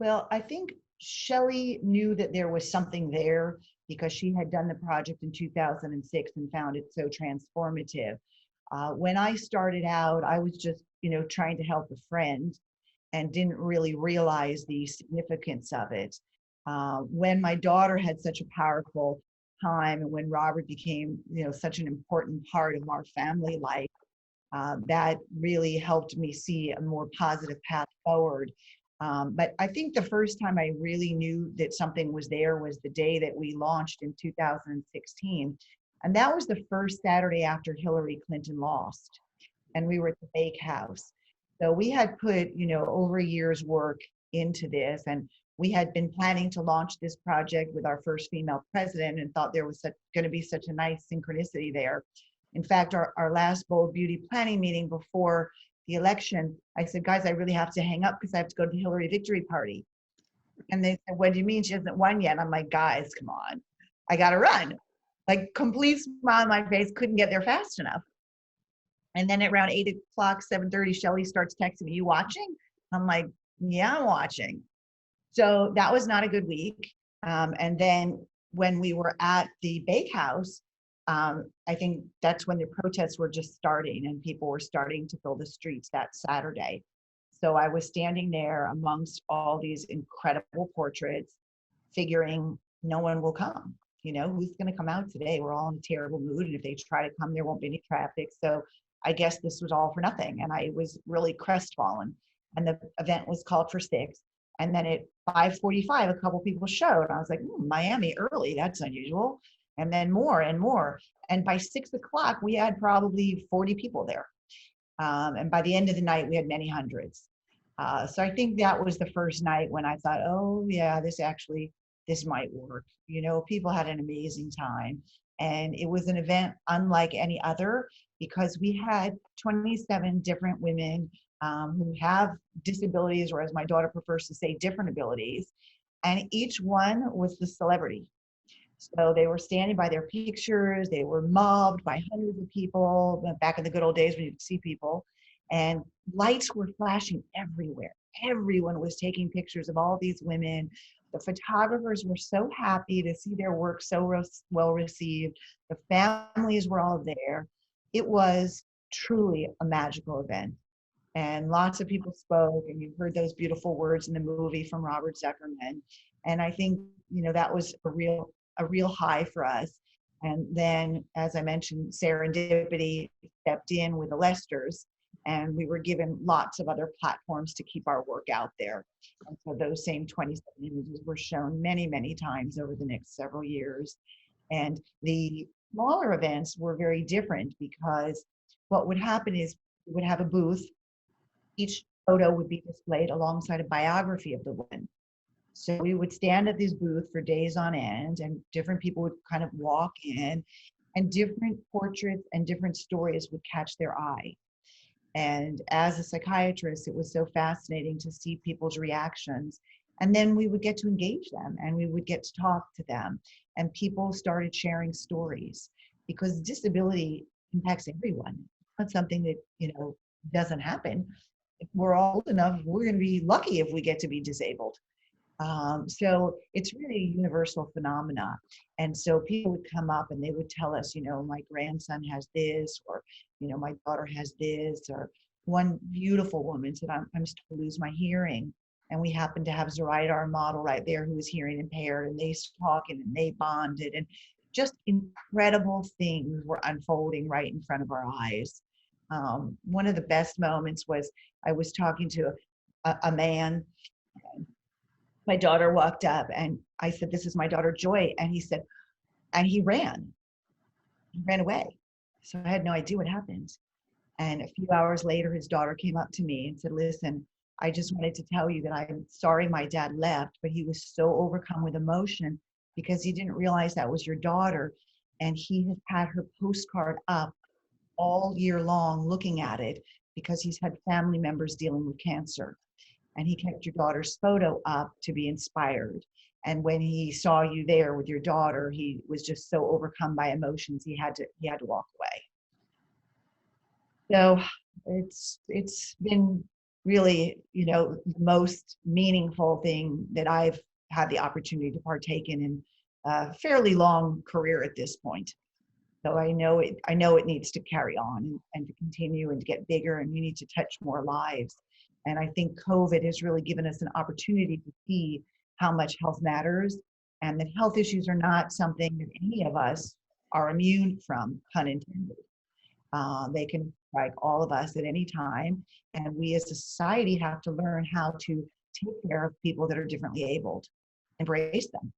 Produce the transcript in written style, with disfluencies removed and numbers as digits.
Well, I think Shelley knew that there was something there because she had done the project in 2006 and found it so transformative. When I started out, I was just, trying to help a friend and didn't really realize the significance of it. When my daughter had such a powerful time and when Robert became, such an important part of our family life, that really helped me see a more positive path forward. But I think the first time I really knew that something was there was the day that we launched in 2016. And that was the first Saturday after Hillary Clinton lost. And we were at the Bake House. So we had put, over a year's work into this. And we had been planning to launch this project with our first female president and thought there was going to be such a nice synchronicity there. In fact, our last Bold Beauty planning meeting before the election, I said, guys, I really have to hang up because I have to go to the Hillary victory party. And they said, what do you mean she hasn't won yet? And I'm like, guys, come on, I got to run. Like complete smile on my face, couldn't get there fast enough. And then at around 8 o'clock, 7:30, Shelley starts texting me, you watching? I'm like, yeah, I'm watching. So that was not a good week. And then when we were at the Bake House, I think that's when the protests were just starting and people were starting to fill the streets that Saturday. So I was standing there amongst all these incredible portraits, figuring no one will come. Who's going to come out today? We're all in a terrible mood. And if they try to come, there won't be any traffic. So I guess this was all for nothing. And I was really crestfallen. And the event was called for 6. And then at 5:45, a couple people showed. I was like, Miami early, that's unusual. And then more and more. And by 6 o'clock, we had probably 40 people there. And by the end of the night, we had many hundreds. So I think that was the first night when I thought, oh yeah, this might work. People had an amazing time. And it was an event unlike any other because we had 27 different women who have disabilities, or as my daughter prefers to say, different abilities. And each one was the celebrity. So they were standing by their pictures. They were mobbed by hundreds of people back in the good old days when you could see people. And lights were flashing everywhere. Everyone was taking pictures of all these women. The photographers were so happy to see their work so well received. The families were all there. It was truly a magical event. And lots of people spoke, and you heard those beautiful words in the movie from Robert Zuckerman. And I think, that was a real high for us. And then, as I mentioned, serendipity stepped in with the Lesters, and we were given lots of other platforms to keep our work out there. And so those same 27 images were shown many, many times over the next several years. And the smaller events were very different because what would happen is we would have a booth. Each photo would be displayed alongside a biography of the woman. So we would stand at this booth for days on end, and different people would kind of walk in, and different portraits and different stories would catch their eye. And as a psychiatrist, it was so fascinating to see people's reactions. And then we would get to engage them and we would get to talk to them. And people started sharing stories because disability impacts everyone. It's not something that, doesn't happen. If we're all old enough, we're going to be lucky if we get to be disabled. So it's really a universal phenomena. And so people would come up and they would tell us, my grandson has this, or, my daughter has this, or one beautiful woman said, I'm starting to lose my hearing. And we happened to have Zoraida, our model right there, who was hearing impaired, and they talking and they bonded, and just incredible things were unfolding right in front of our eyes. One of the best moments was I was talking to a man. My daughter walked up and I said, this is my daughter, Joy. And he said, and he ran away. So I had no idea what happened. And a few hours later, his daughter came up to me and said, listen, I just wanted to tell you that I'm sorry my dad left, but he was so overcome with emotion because he didn't realize that was your daughter. And he has had her postcard up all year long looking at it because he's had family members dealing with cancer. And he kept your daughter's photo up to be inspired. And when he saw you there with your daughter, he was just so overcome by emotions, he had to walk away. So it's been really, the most meaningful thing that I've had the opportunity to partake in a fairly long career at this point. So I know it needs to carry on and to continue and to get bigger, and we need to touch more lives. And I think COVID has really given us an opportunity to see how much health matters, and that health issues are not something that any of us are immune from, pun intended. They can strike all of us at any time. And we as a society have to learn how to take care of people that are differently abled, embrace them.